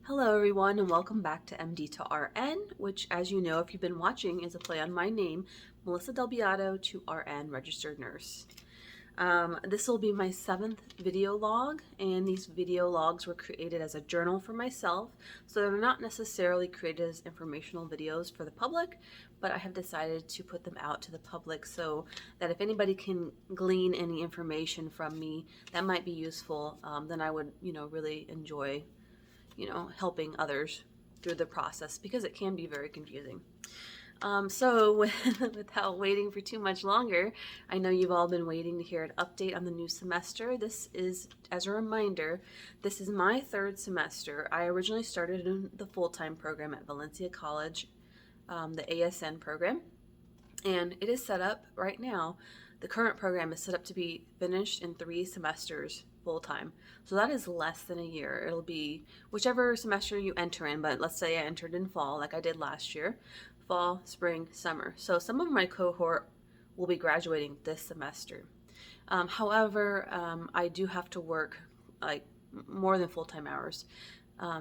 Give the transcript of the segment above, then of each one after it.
Hello everyone and welcome back to MD to RN, which as you know if you've been watching is a play on my name, Melissa Del Beato to RN registered nurse. This will be my 7th video log, and these video logs were created as a journal for myself, so they're not necessarily created as informational videos for the public, but I have decided to put them out to the public so that if anybody can glean any information from me that might be useful, then I would, really enjoy helping others through the process because it can be very confusing. So without waiting for too much longer, I know you've all been waiting to hear an update on the new semester. This is, as a reminder, this is my 3rd semester. I originally started in the full-time program at Valencia College, the ASN program, and it is set up right now. The current program is set up to be finished in 3 semesters full-time. So that is less than a year. It'll be whichever semester you enter in, but let's say I entered in fall like I did last year. Fall, spring, summer. So some of my cohort will be graduating this semester. However, I do have to work like more than full-time hours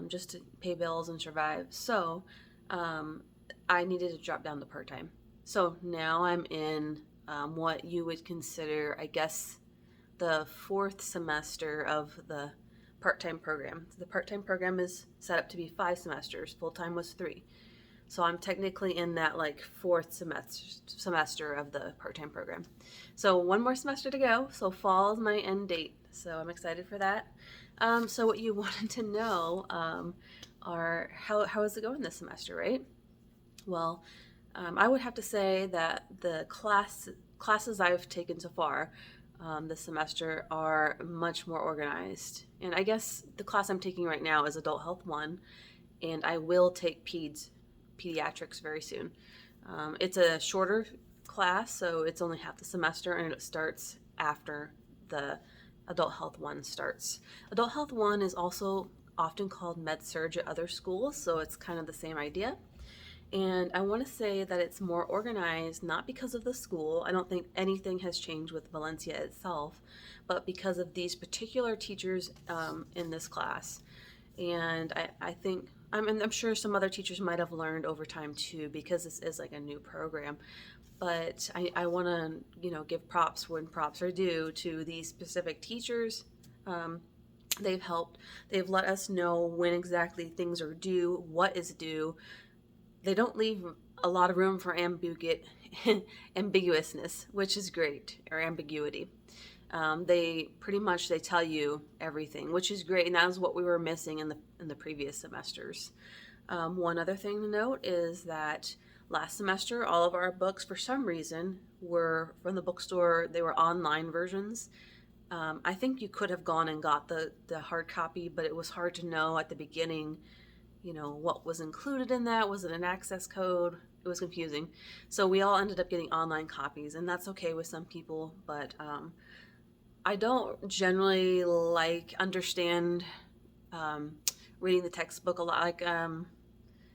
just to pay bills and survive. So I needed to drop down to part-time. So now I'm in what you would consider, I guess, the 4th semester of the part-time program. The part-time program is set up to be 5 semesters. Full-time was 3. So I'm technically in that 4th semester of the part-time program. So 1 more semester to go. So fall is my end date. So I'm excited for that. So what you wanted to know are how is it going this semester, right? Well, I would have to say that the classes I've taken so far this semester are much more organized. And I guess the class I'm taking right now is Adult Health 1, and I will take pediatrics very soon. It's a shorter class, so it's only half the semester, and it starts after the Adult Health 1 starts. Adult Health 1 is also often called Med Surg at other schools, so it's kind of the same idea. And I want to say that it's more organized, not because of the school. I don't think anything has changed with Valencia itself, but because of these particular teachers in this class. And I think, I'm sure some other teachers might have learned over time too, because this is like a new program. But I want to, give props when props are due to these specific teachers. They've helped. They've let us know when exactly things are due, what is due. They don't leave a lot of room for ambiguousness, which is great, or ambiguity. They tell you everything, which is great, and that is what we were missing in the previous semesters. One other thing to note is that last semester, all of our books, for some reason, were from the bookstore. They were online versions. I think you could have gone and got the hard copy, but it was hard to know at the beginning what was included in that. Was it an access code? It was confusing. So we all ended up getting online copies, and that's okay with some people, but I don't generally understand reading the textbook a lot.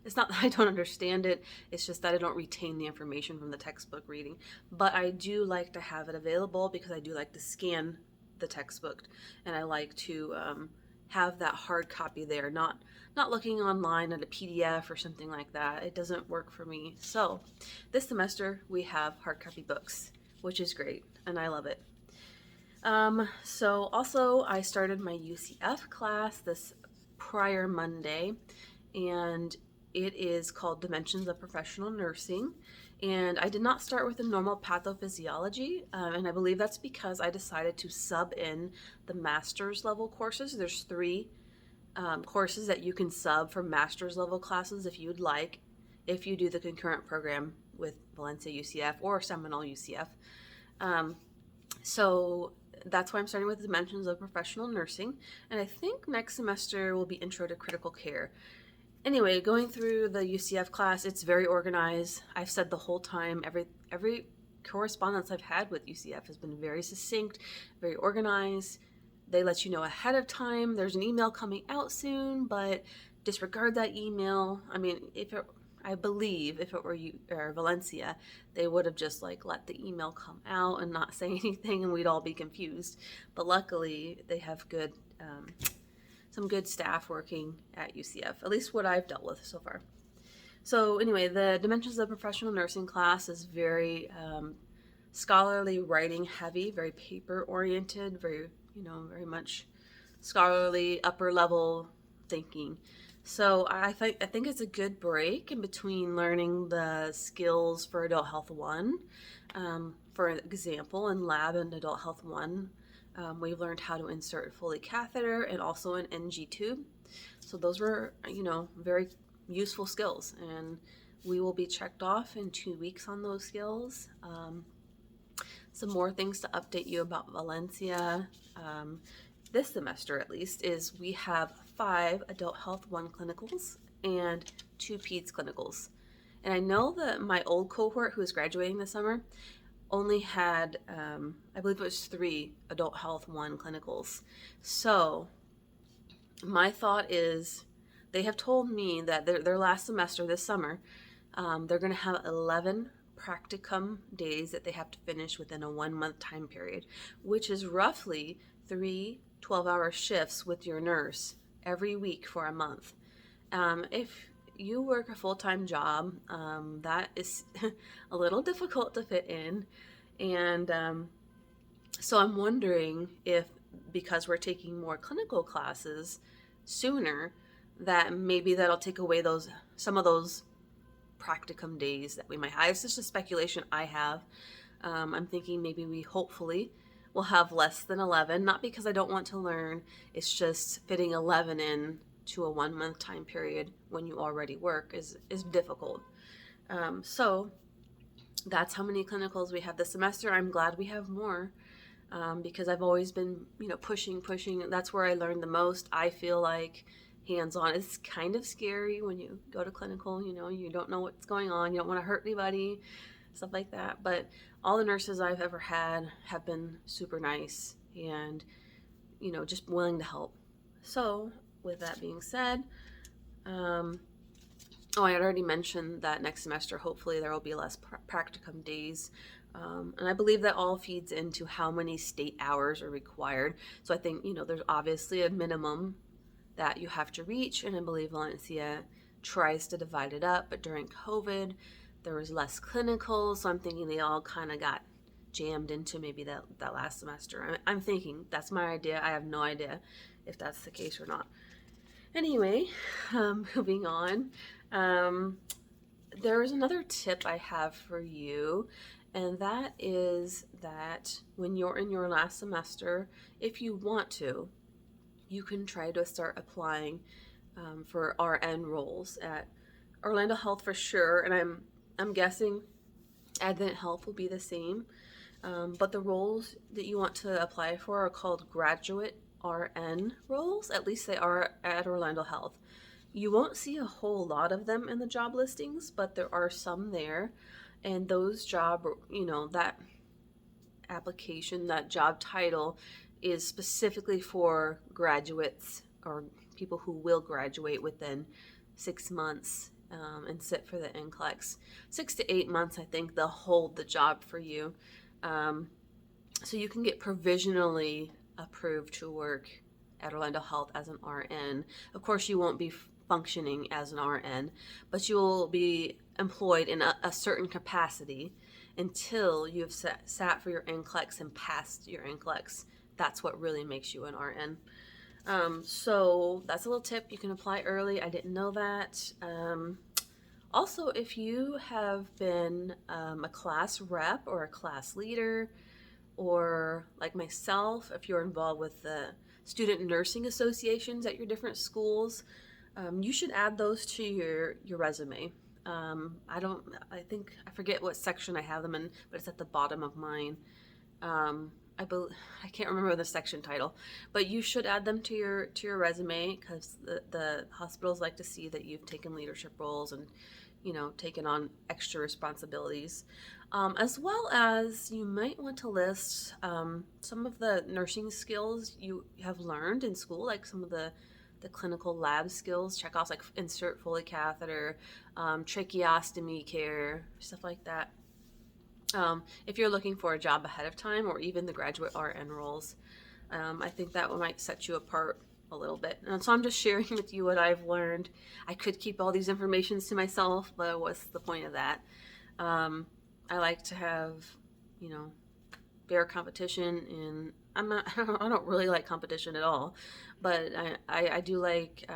It's not that I don't understand it, it's just that I don't retain the information from the textbook reading. But I do like to have it available because I do like to scan the textbook, and I like to have that hard copy there, not looking online at a PDF or something like that. It doesn't work for me. So this semester we have hard copy books, which is great, and I love it. So also I started my UCF class this prior Monday, and it is called Dimensions of Professional Nursing. And I did not start with the normal pathophysiology, and I believe that's because I decided to sub in the master's level courses. There's 3 courses that you can sub for master's level classes if you'd like, if you do the concurrent program with Valencia UCF or Seminole UCF. So that's why I'm starting with Dimensions of Professional Nursing, and I think next semester will be Intro to Critical Care. Anyway, going through the UCF class, it's very organized. I've said the whole time, every correspondence I've had with UCF has been very succinct, very organized. They let you know ahead of time there's an email coming out soon, but disregard that email. I mean, I believe if it were Valencia, they would have just let the email come out and not say anything, and we'd all be confused. But luckily, they have good some good staff working at UCF, at least what I've dealt with so far. So anyway, the Dimensions of Professional Nursing class is very scholarly writing heavy, very paper oriented, very much scholarly upper level thinking. So I think it's a good break in between learning the skills for Adult Health 1. For example, in Lab and Adult Health 1, we've learned how to insert a Foley catheter and also an NG tube. So those were, very useful skills, and we will be checked off in 2 weeks on those skills. Some more things to update you about Valencia. This semester at least is we have 5 Adult Health 1 clinicals and 2 PEDS clinicals. And I know that my old cohort who is graduating this summer only had, I believe it was 3 Adult Health 1 clinicals. So my thought is they have told me that their last semester this summer, they're going to have 11 practicum days that they have to finish within a 1-month time period, which is roughly 3 12-hour shifts with your nurse every week for a month. If you work a full-time job, that is a little difficult to fit in. And so I'm wondering if, because we're taking more clinical classes sooner, that maybe that'll take away some of those practicum days that we might have. It's just a speculation I have. I'm thinking maybe we hopefully will have less than 11, not because I don't want to learn, it's just fitting 11 in to a 1-month time period when you already work is difficult. So that's how many clinicals we have this semester. I'm glad we have more, because I've always been, pushing. That's where I learned the most. I feel like hands-on is kind of scary when you go to clinical. You don't know what's going on. You don't want to hurt anybody, stuff like that. But all the nurses I've ever had have been super nice and, just willing to help. So with that being said, I had already mentioned that next semester, hopefully there will be less practicum days. And I believe that all feeds into how many state hours are required. So I think, there's obviously a minimum that you have to reach, and I believe Valencia tries to divide it up, but during COVID, there was less clinicals, so I'm thinking they all kind of got jammed into maybe that last semester. I'm thinking, that's my idea. I have no idea if that's the case or not. Anyway, moving on. There is another tip I have for you, and that is that when you're in your last semester, if you want to, you can try to start applying for RN roles at Orlando Health for sure, and I'm guessing Advent Health will be the same. But the roles that you want to apply for are called graduate RN roles. At least they are at Orlando Health. You won't see a whole lot of them in the job listings, but there are some there. And those that application, that job title is specifically for graduates or people who will graduate within 6 months and sit for the NCLEX. 6 to 8 months, I think they'll hold the job for you. So you can get provisionally approved to work at Orlando Health as an RN. Of course, you won't be functioning as an RN, but you will be employed in a certain capacity until you've sat for your NCLEX and passed your NCLEX. That's what really makes you an RN. So that's a little tip. You can apply early. I didn't know that. Also, if you have been a class rep or a class leader, or like myself, if you're involved with the student nursing associations at your different schools, you should add those to your resume. I forget what section I have them in, but it's at the bottom of mine. I can't remember the section title, but you should add them to your resume, because the hospitals like to see that you've taken leadership roles and taken on extra responsibilities, as well as you might want to list some of the nursing skills you have learned in school, like some of the clinical lab skills, check-offs like insert Foley catheter, tracheostomy care, stuff like that. If you're looking for a job ahead of time, or even the graduate RN roles, I think that might set you apart a little bit. And so I'm just sharing with you what I've learned. I could keep all these informations to myself, but what's the point of that? I like to have, you know, fair competition, and I don't really like competition at all, but I do like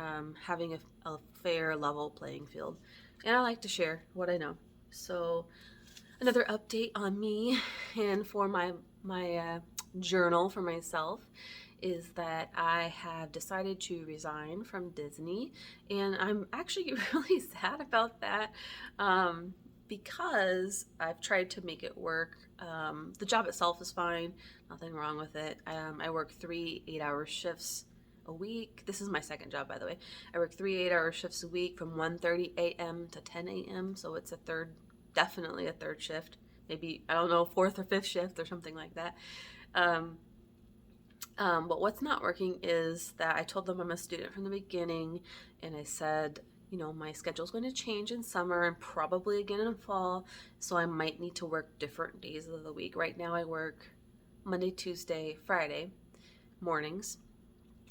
having a fair, level playing field, and I like to share what I know. So another update on me and for my journal for myself is that I have decided to resign from Disney, and I'm actually really sad about that. Because I've tried to make it work. The job itself is fine, nothing wrong with it. I work 3 8-hour shifts a week. This is my second job, by the way. I work 3 8-hour shifts a week from 1:30 a.m. to 10 a.m. So it's definitely a third shift. Maybe, I don't know, fourth or fifth shift or something like that. But what's not working is that I told them I'm a student from the beginning, and I said, you know, my schedule's going to change in summer and probably again in fall, so I might need to work different days of the week. Right now I work Monday, Tuesday, Friday mornings,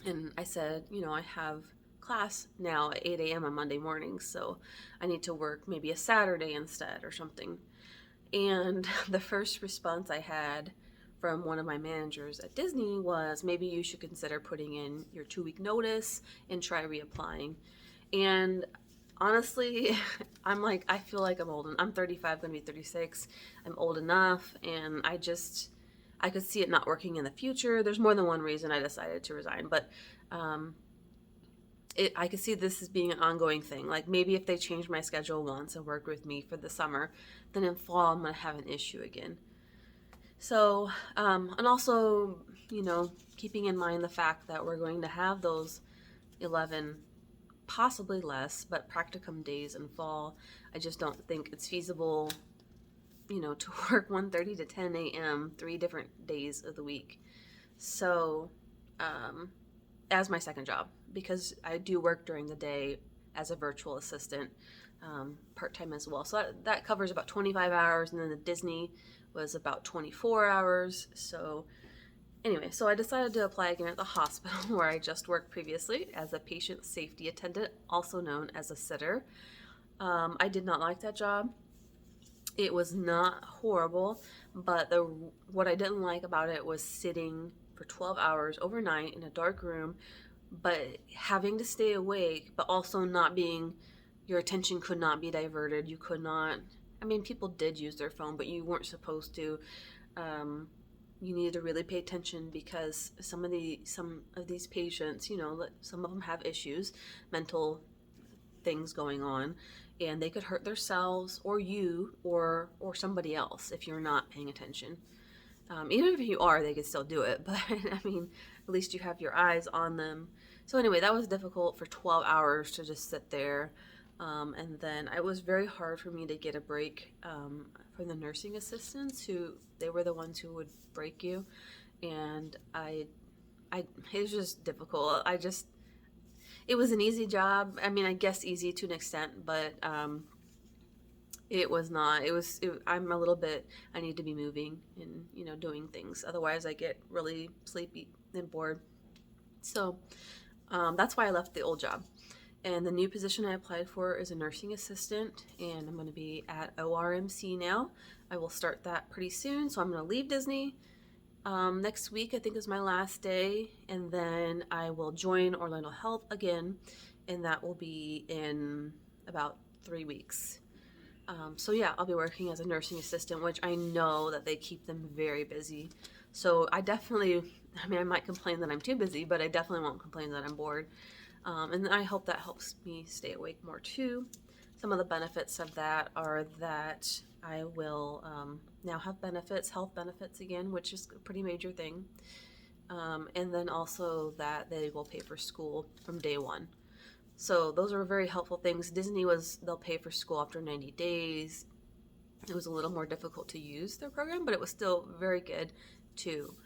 and I said, you know, I have class now at 8 a.m. on Monday mornings, so I need to work maybe a Saturday instead or something. And the first response I had from one of my managers at Disney was, maybe you should consider putting in your 2-week notice and try reapplying. And honestly, I'm like, I feel like I'm old. I'm 35, going to be 36. I'm old enough, and I could see it not working in the future. There's more than one reason I decided to resign, but I could see this as being an ongoing thing. Like maybe if they change my schedule once and work with me for the summer, then in fall I'm going to have an issue again. So, and also, you know, keeping in mind the fact that we're going to have those 11, possibly less, but practicum days in fall, I just don't think it's feasible, you know, to work 1:30 to 10 a.m. 3 different days of the week. So, as my second job, because I do work during the day as a virtual assistant, part-time as well. So that covers about 25 hours, and then the Disney was about 24 hours. So anyway, so I decided to apply again at the hospital where I just worked previously as a patient safety attendant, also known as a sitter. I did not like that job. It was not horrible, but what I didn't like about it was sitting for 12 hours overnight in a dark room, but having to stay awake, but also not being, your attention could not be diverted. You could not, I mean, people did use their phone, but you weren't supposed to. You needed to really pay attention because some of these patients, you know, some of them have issues, mental things going on, and they could hurt themselves or you or somebody else if you're not paying attention. Even if you are, they could still do it, but I mean, at least you have your eyes on them. So anyway, that was difficult for 12 hours to just sit there. And then it was very hard for me to get a break from the nursing assistants, they were the ones who would break you. And it was just difficult. It was an easy job. I mean, I guess easy to an extent, but it was not. I'm a little bit, I need to be moving and, you know, doing things. Otherwise I get really sleepy and bored. So that's why I left the old job. And the new position I applied for is a nursing assistant, and I'm going to be at ORMC now. I will start that pretty soon, so I'm going to leave Disney. Next week, I think, is my last day, and then I will join Orlando Health again, and that will be in about 3 weeks. So yeah, I'll be working as a nursing assistant, which I know that they keep them very busy. So I might complain that I'm too busy, but I definitely won't complain that I'm bored. And I hope that helps me stay awake more too. Some of the benefits of that are that I will now have benefits, health benefits again, which is a pretty major thing. And then also that they will pay for school from day one. So those are very helpful things. Disney they'll pay for school after 90 days. It was a little more difficult to use their program, but it was still very good too.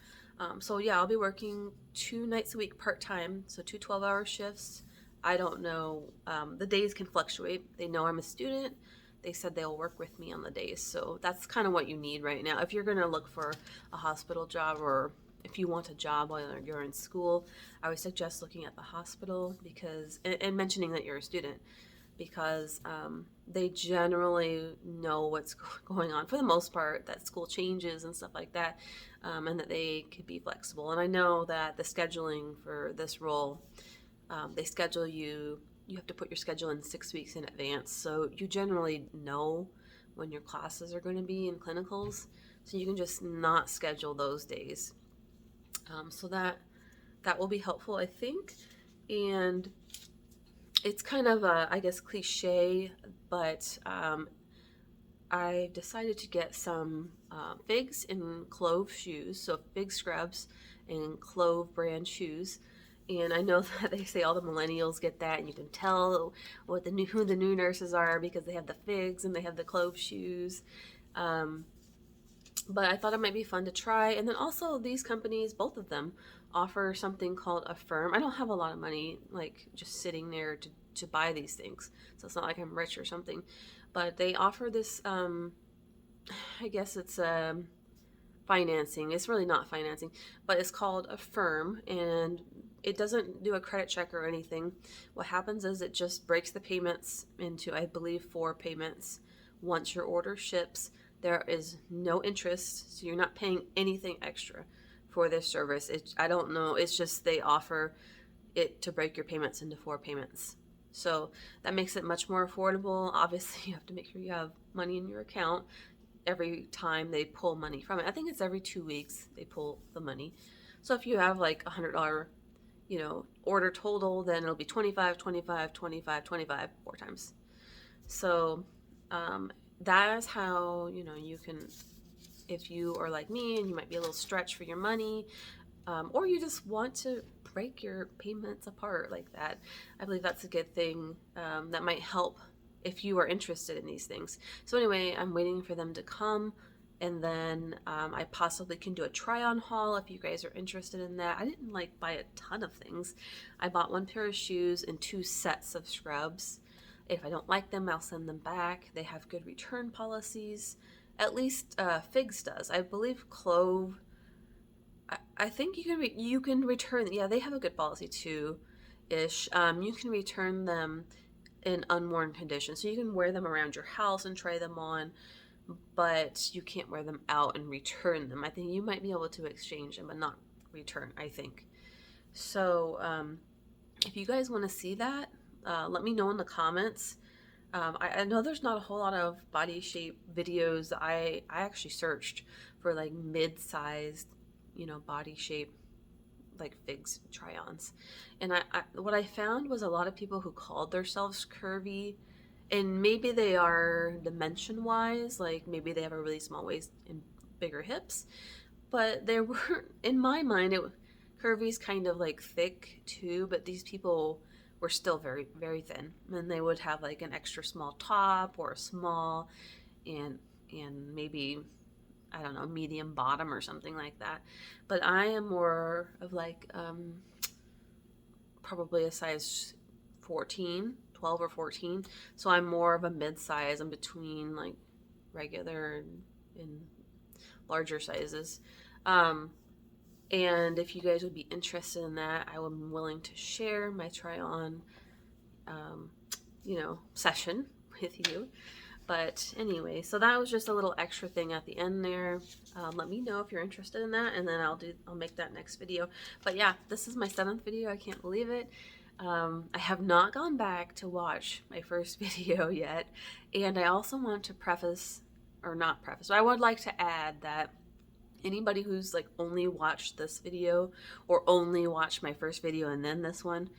So yeah, I'll be working 2 nights a week part-time, so 2 12-hour shifts. I don't know, the days can fluctuate. They know I'm a student. They said they'll work with me on the days, so that's kind of what you need right now. If you're going to look for a hospital job or if you want a job while you're in school, I would suggest looking at the hospital because, and mentioning that you're a student, because they generally know what's going on for the most part, that school changes and stuff like that, and that they could be flexible. And I know that the scheduling for this role, they schedule you have to put your schedule in 6 weeks in advance, so you generally know when your classes are going to be in clinicals, so you can just not schedule those days. So that will be helpful, I think. And it's kind of a, I guess, cliche, but I decided to get some figs and clove shoes, so fig scrubs and clove brand shoes. And I know that they say all the millennials get that, and you can tell who the new nurses are because they have the figs and they have the clove shoes. But I thought it might be fun to try. And then also these companies, both of them, offer something called a firm. I don't have a lot of money, like just sitting there to buy these things, so it's not like I'm rich or something. But they offer this, I guess it's financing. It's really not financing, but it's called a firm, and it doesn't do a credit check or anything. What happens is it just breaks the payments into, I believe, 4 payments. Once your order ships, there is no interest, so you're not paying anything extra for this service. I don't know, it's just they offer it to break your payments into 4 payments. So that makes it much more affordable. Obviously, you have to make sure you have money in your account every time they pull money from it. I think it's every 2 weeks they pull the money. So if you have like $100, order total, then it'll be 25, 25, 25, 25 4 times. So that is how, you can, if you are like me and you might be a little stretched for your money, or you just want to break your payments apart like that, I believe that's a good thing that might help if you are interested in these things. So anyway, I'm waiting for them to come, and then I possibly can do a try-on haul if you guys are interested in that. I didn't buy a ton of things. I bought 1 pair of shoes and 2 sets of scrubs. If I don't like them, I'll send them back. They have good return policies. At least Figs does. I believe Clove, I think you can return. Yeah, they have a good policy too, ish. You can return them in unworn condition, so you can wear them around your house and try them on, but you can't wear them out and return them. I think you might be able to exchange them, but not return, I think. So if you guys want to see that, let me know in the comments. I know there's not a whole lot of body shape videos. I actually searched for like mid-sized, body shape, like Figs try-ons, and I what I found was a lot of people who called themselves curvy, and maybe they are dimension-wise, like maybe they have a really small waist and bigger hips, but they were, in my mind, curvy's kind of like thick too, but these people were still very, very thin, and they would have like an extra small top or a small and maybe, I don't know, medium bottom or something like that. But I am more of like probably a size 14, 12 or 14. So I'm more of a mid-size. I'm between like regular and larger sizes. And if you guys would be interested in that, I am willing to share my try-on, session with you. But anyway, so that was just a little extra thing at the end there. Let me know if you're interested in that, and then I'll make that next video. But yeah, this is my 7th video. I can't believe it. I have not gone back to watch my first video yet, and I also want to but I would like to add that anybody who's like only watched this video or only watched my first video and then this one,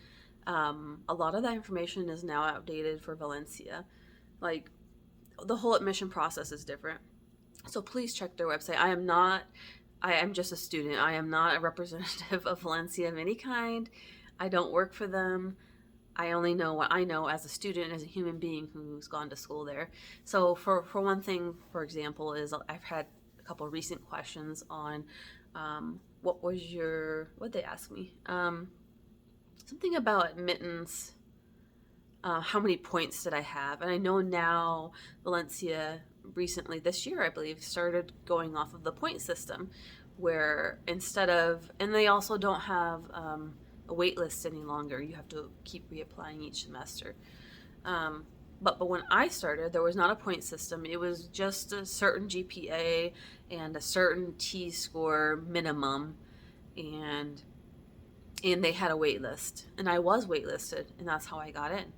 a lot of that information is now outdated for Valencia. Like, the whole admission process is different. So please check their website. I am just a student. I am not a representative of Valencia of any kind. I don't work for them. I only know what I know as a student, as a human being who's gone to school there. So for one thing, for example, is I've had a couple of recent questions on what'd they ask me? Something about admittance. How many points did I have? And I know now Valencia recently this year, I believe, started going off of the point system, where instead of, and they also don't have a wait list any longer. You have to keep reapplying each semester. But when I started, there was not a point system. It was just a certain GPA and a certain T-score minimum, and they had a wait list, and I was waitlisted, and that's how I got in.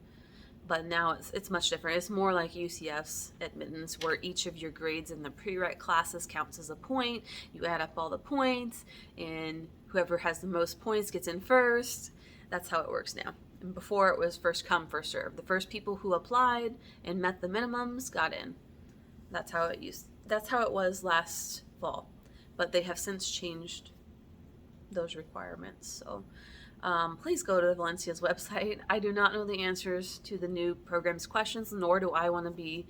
But now it's much different. It's more like UCF's admittance, where each of your grades in the prereq classes counts as a point. You add up all the points, and whoever has the most points gets in first. That's how it works now. And before, it was first come, first serve. The first people who applied and met the minimums got in. That's how it was last fall. But they have since changed those requirements. So please go to Valencia's website. I do not know the answers to the new program's questions, nor do I want to be,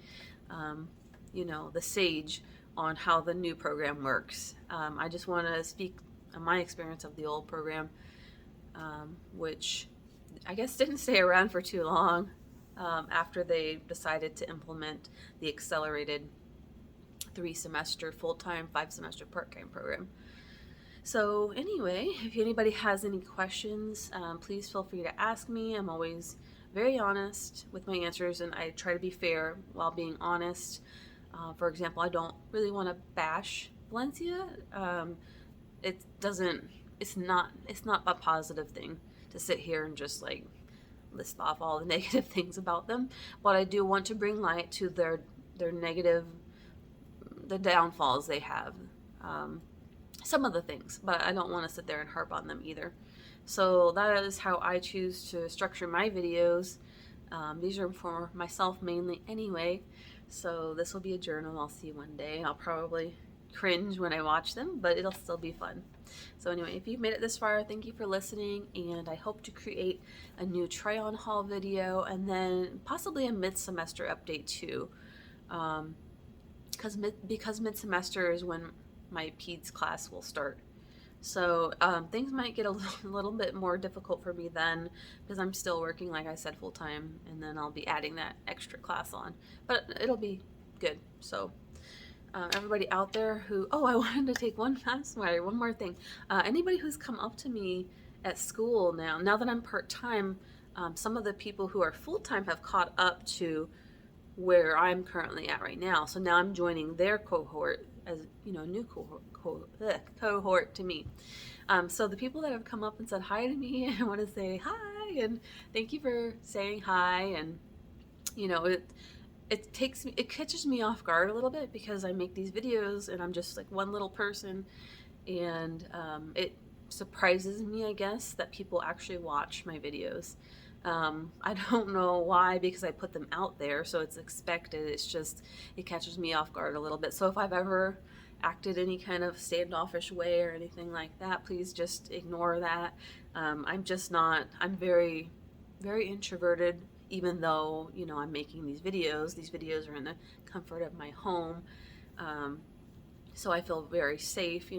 the sage on how the new program works. I just want to speak on my experience of the old program, which I guess didn't stay around for too long after they decided to implement the accelerated 3-semester full-time, 5-semester part-time program. So anyway, if anybody has any questions, please feel free to ask me. I'm always very honest with my answers, and I try to be fair while being honest. For example, I don't really want to bash Valencia. It's not a positive thing to sit here and just like list off all the negative things about them. But I do want to bring light to their negative, the downfalls they have. Some of the things, but I don't want to sit there and harp on them either. So that is how I choose to structure my videos. These are for myself mainly anyway, so this will be a journal I'll see one day. I'll probably cringe when I watch them, but it'll still be fun. So anyway, if you've made it this far, thank you for listening, and I hope to create a new try-on haul video and then possibly a mid-semester update too, because mid-semester is when my peds class will start. So things might get a little bit more difficult for me then, because I'm still working, like I said, full-time, and then I'll be adding that extra class on, but it'll be good. So everybody out there who, I wanted to take one more thing. Anybody who's come up to me at school now that I'm part-time, some of the people who are full-time have caught up to where I'm currently at right now. So now I'm joining their cohort as, a new cohort to me. So the people that have come up and said hi to me, I want to say hi and thank you for saying hi. And it catches me off guard a little bit, because I make these videos and I'm just like one little person, and it surprises me, I guess, that people actually watch my videos. I don't know why, because I put them out there, so it's expected. It's just, it catches me off guard a little bit. So if I've ever acted any kind of standoffish way or anything like that, please just ignore that. I'm very, very introverted, even though, I'm making these videos. These videos are in the comfort of my home. So I feel very safe,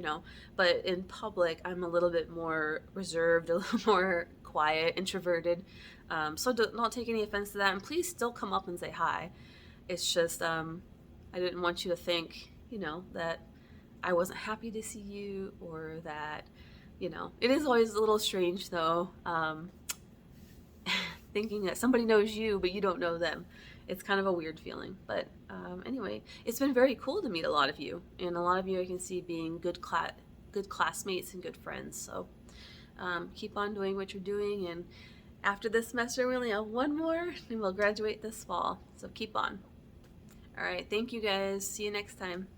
but in public, I'm a little bit more reserved, a little more quiet, introverted. So don't take any offense to that, and please still come up and say hi. It's just, I didn't want you to think, that I wasn't happy to see you, or that, it is always a little strange though, thinking that somebody knows you, but you don't know them. It's kind of a weird feeling, but anyway, it's been very cool to meet a lot of you, and a lot of you I can see being good classmates and good friends. So keep on doing what you're doing, and after this semester we only have one more and we'll graduate this fall, so keep on. All right, thank you guys, see you next time.